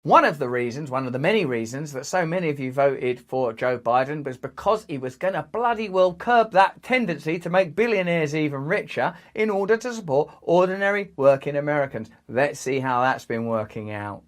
One of the many reasons that so many of you voted for Joe Biden was because he was going to bloody well curb that tendency to make billionaires even richer in order to support ordinary working Americans. Let's see how that's been working out.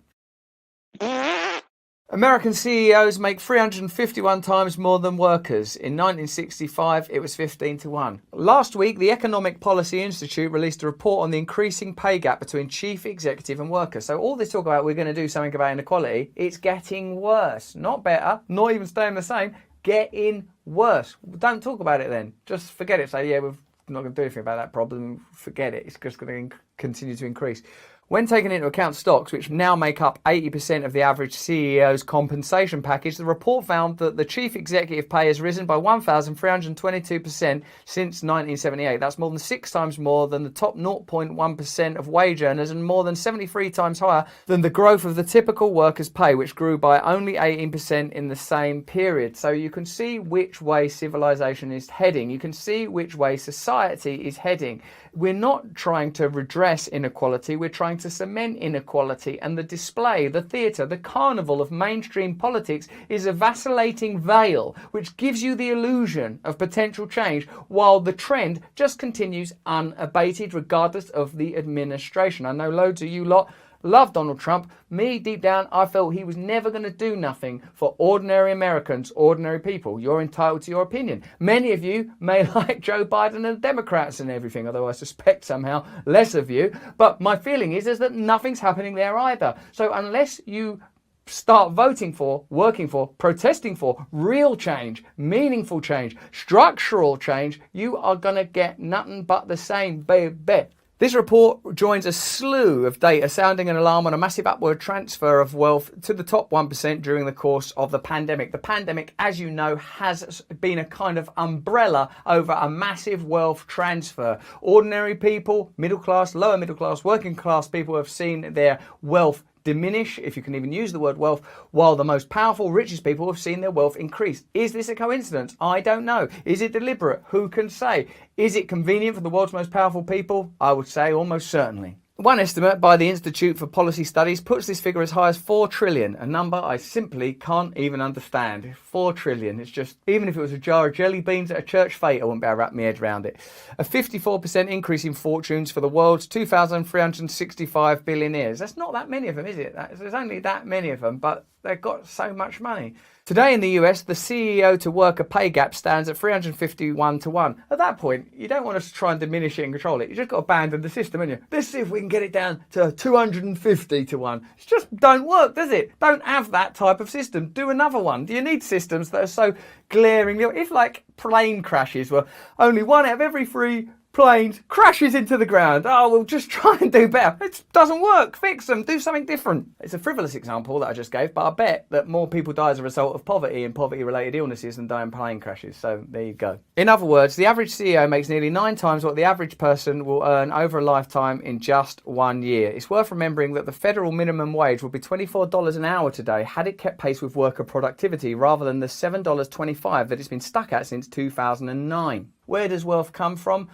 American CEOs make 351 times more than workers. In 1965, it was 15-1. Last week, the Economic Policy Institute released a report on the increasing pay gap between chief executive and workers. So all this talk about we're going to do something about inequality, it's getting worse. Not better, not even staying the same, getting worse. Don't talk about it then. Just forget it. Say, yeah, we're not going to do anything about that problem. Forget it. It's just going to continue to increase. When taking into account stocks, which now make up 80% of the average CEO's compensation package, the report found that the chief executive pay has risen by 1,322% since 1978. That's more than 6 times more than the top 0.1% of wage earners and more than 73 times higher than the growth of the typical worker's pay, which grew by only 18% in the same period. So you can see which way civilization is heading. You can see which way society is heading. We're not trying to redress inequality, we're trying to cement inequality, and the display, the theatre, the carnival of mainstream politics is a vacillating veil which gives you the illusion of potential change while the trend just continues unabated regardless of the administration. I know loads of you lot love Donald Trump. Me, deep down, I felt he was never going to do nothing for ordinary Americans, ordinary people. You're entitled to your opinion. Many of you may like Joe Biden and the Democrats and everything, although I suspect somehow less of you. But my feeling is that nothing's happening there either. So unless you start voting for, working for, protesting for real change, meaningful change, structural change, you are going to get nothing but the same, baby. This report joins a slew of data sounding an alarm on a massive upward transfer of wealth to the top 1% during the course of the pandemic. The pandemic, as you know, has been a kind of umbrella over a massive wealth transfer. Ordinary people, middle class, lower middle class, working class people have seen their wealth diminish, if you can even use the word wealth, while the most powerful, richest people have seen their wealth increase. Is this a coincidence? I don't know. Is it deliberate? Who can say? Is it convenient for the world's most powerful people? I would say almost certainly. One estimate by the Institute for Policy Studies puts this figure as high as 4 trillion, a number I simply can't even understand. 4 trillion. It's just, even if it was a jar of jelly beans at a church fete, I wouldn't be able to wrap my head around it. A 54% increase in fortunes for the world's 2,365 billionaires. That's not that many of them, is it? There's only that many of them, but they've got so much money. Today in the US, the CEO to worker pay gap stands at 351-1. At that point, you don't want us to try and diminish it and control it. You just got to abandon the system, haven't you? Let's see if we can get it down to 250-1. It just don't work, does it? Don't have that type of system. Do another one. Do you need systems that are so glaringly... If like plane crashes were only 1 out of every 3 planes crashes into the ground. Oh, we'll just try and do better. It doesn't work. Fix them. Do something different. It's a frivolous example that I just gave, but I bet that more people die as a result of poverty and poverty-related illnesses than die in plane crashes. So there you go. In other words, the average CEO makes nearly 9 times what the average person will earn over a lifetime in just 1 year. It's worth remembering that the federal minimum wage would be $24 an hour today had it kept pace with worker productivity rather than the $7.25 that it's been stuck at since 2009. Where does wealth come from?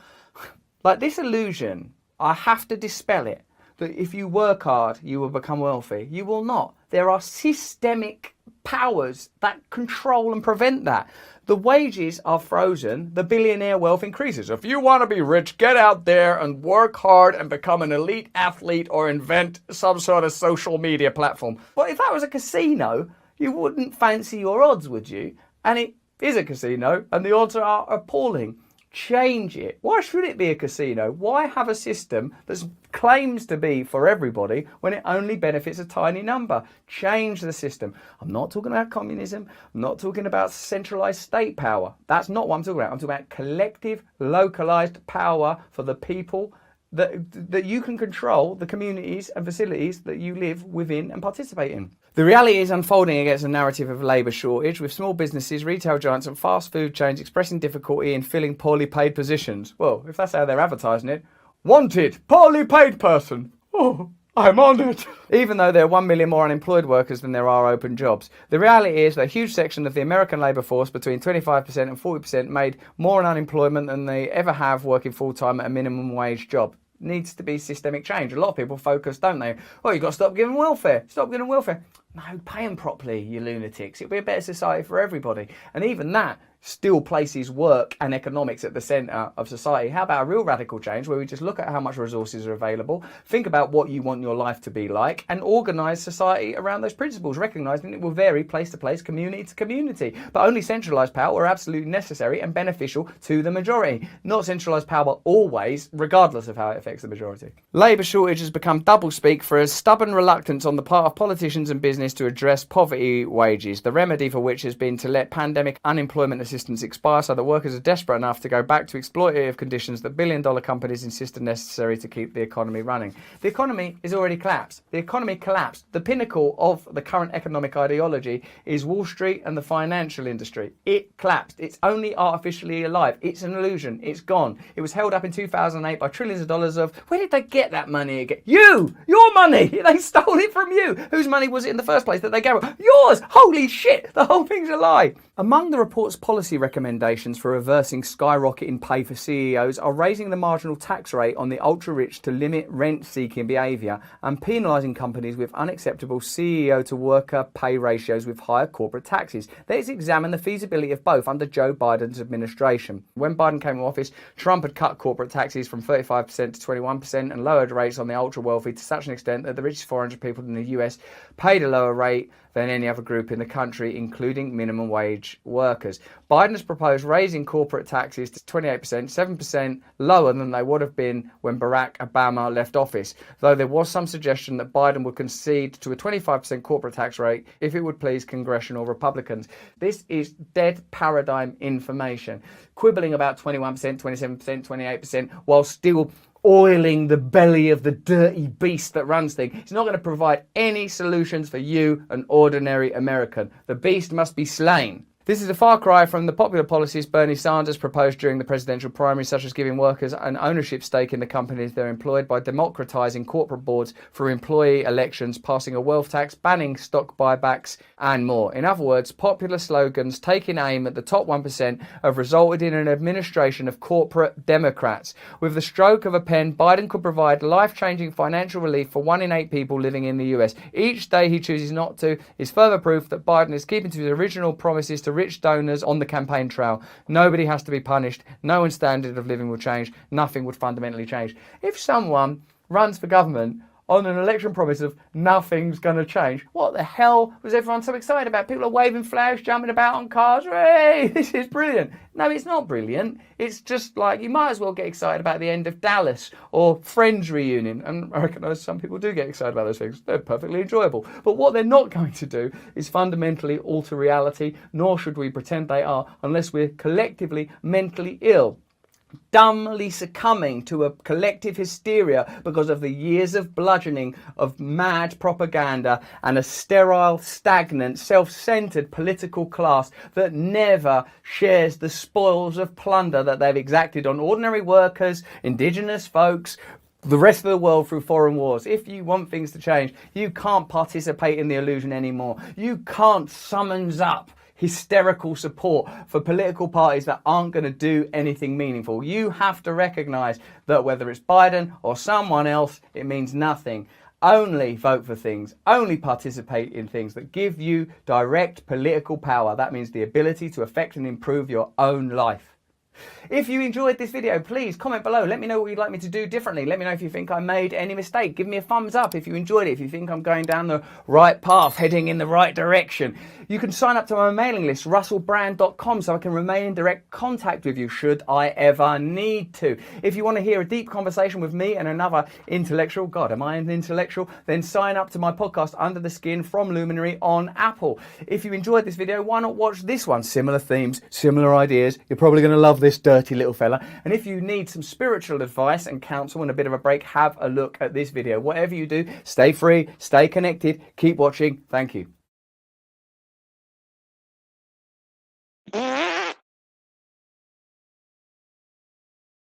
Like this illusion, I have to dispel it, that if you work hard, you will become wealthy. You will not. There are systemic powers that control and prevent that. The wages are frozen, the billionaire wealth increases. If you want to be rich, get out there and work hard and become an elite athlete or invent some sort of social media platform. Well, if that was a casino, you wouldn't fancy your odds, would you? And it is a casino, and the odds are appalling. Change it. Why should it be a casino? Why have a system that claims to be for everybody when it only benefits a tiny number? Change the system. I'm not talking about communism. I'm not talking about centralized state power. That's not what I'm talking about. I'm talking about collective, localized power for the people that you can control the communities and facilities that you live within and participate in. The reality is unfolding against a narrative of labour shortage, with small businesses, retail giants and fast food chains expressing difficulty in filling poorly paid positions. Well, if that's how they're advertising it. Wanted, poorly paid person. Oh, I'm honoured. Even though there are 1 million more unemployed workers than there are open jobs. The reality is that a huge section of the American labour force, between 25% and 40%, made more in unemployment than they ever have working full-time at a minimum wage job. needs to be systemic change. A lot of people focus, don't they? Oh, you've got to stop giving welfare. Stop giving welfare. No, pay them properly, you lunatics. It'll be a better society for everybody. And even that still places work and economics at the centre of society. How about a real radical change where we just look at how much resources are available, think about what you want your life to be like, and organise society around those principles, recognising it will vary place to place, community to community. But only centralised power are absolutely necessary and beneficial to the majority. Not centralised power always, regardless of how it affects the majority. Labour shortage has become doublespeak for a stubborn reluctance on the part of politicians and business to address poverty wages, the remedy for which has been to let pandemic unemployment assistance expire so that workers are desperate enough to go back to exploitative conditions that billion-dollar companies insist are necessary to keep the economy running. The economy is already collapsed. The economy collapsed. The pinnacle of the current economic ideology is Wall Street and the financial industry. It collapsed. It's only artificially alive. It's an illusion. It's gone. It was held up in 2008 by trillions of dollars of, where did they get that money again? You! Your money! They stole it from you! Whose money was it in the first place that they gave? Yours! Holy shit! The whole thing's a lie! Among the report's policy recommendations for reversing skyrocketing pay for CEOs are raising the marginal tax rate on the ultra-rich to limit rent-seeking behaviour and penalising companies with unacceptable CEO to worker pay ratios with higher corporate taxes. Let's examine the feasibility of both under Joe Biden's administration. When Biden came to office, Trump had cut corporate taxes from 35% to 21% and lowered rates on the ultra-wealthy to such an extent that the richest 400 people in the US paid a lower rate than any other group in the country, including minimum wage workers. Biden has proposed raising corporate taxes to 28%, 7% lower than they would have been when Barack Obama left office, though there was some suggestion that Biden would concede to a 25% corporate tax rate if it would please congressional Republicans. This is dead paradigm information, quibbling about 21%, 27%, 28%, while still oiling the belly of the dirty beast that runs things. It's not going to provide any solutions for you, an ordinary American. The beast must be slain. This is a far cry from the popular policies Bernie Sanders proposed during the presidential primary, such as giving workers an ownership stake in the companies they're employed by democratising corporate boards for employee elections, passing a wealth tax, banning stock buybacks, and more. In other words, popular slogans taking aim at the top 1% have resulted in an administration of corporate Democrats. With the stroke of a pen, Biden could provide life-changing financial relief for 1 in 8 people living in the US. Each day he chooses not to is further proof that Biden is keeping to his original promises to rich donors on the campaign trail. Nobody has to be punished. No one's standard of living will change. Nothing would fundamentally change. If someone runs for government on an election promise of nothing's going to change, what the hell was everyone so excited about? People are waving flags, jumping about on cars. Hey, this is brilliant. No, it's not brilliant. It's just like you might as well get excited about the end of Dallas or Friends reunion. And I recognise some people do get excited about those things. They're perfectly enjoyable. But what they're not going to do is fundamentally alter reality, nor should we pretend they are unless we're collectively mentally ill, dumbly succumbing to a collective hysteria because of the years of bludgeoning of mad propaganda and a sterile, stagnant, self-centered political class that never shares the spoils of plunder that they've exacted on ordinary workers, indigenous folks, the rest of the world through foreign wars. If you want things to change, you can't participate in the illusion anymore. You can't summons up hysterical support for political parties that aren't going to do anything meaningful. You have to recognise that whether it's Biden or someone else, it means nothing. Only vote for things, only participate in things that give you direct political power. That means the ability to affect and improve your own life. If you enjoyed this video, please comment below. Let me know what you'd like me to do differently. Let me know if you think I made any mistake. Give me a thumbs up if you enjoyed it, if you think I'm going down the right path, heading in the right direction. You can sign up to my mailing list, russellbrand.com, so I can remain in direct contact with you should I ever need to. If you want to hear a deep conversation with me and another intellectual, God, am I an intellectual? Then sign up to my podcast, Under the Skin from Luminary on Apple. If you enjoyed this video, why not watch this one? Similar themes, similar ideas. You're probably going to love this dirty little fella. And if you need some spiritual advice and counsel and a bit of a break, have a look at this video. Whatever you do, stay free, stay connected, keep watching. Thank you.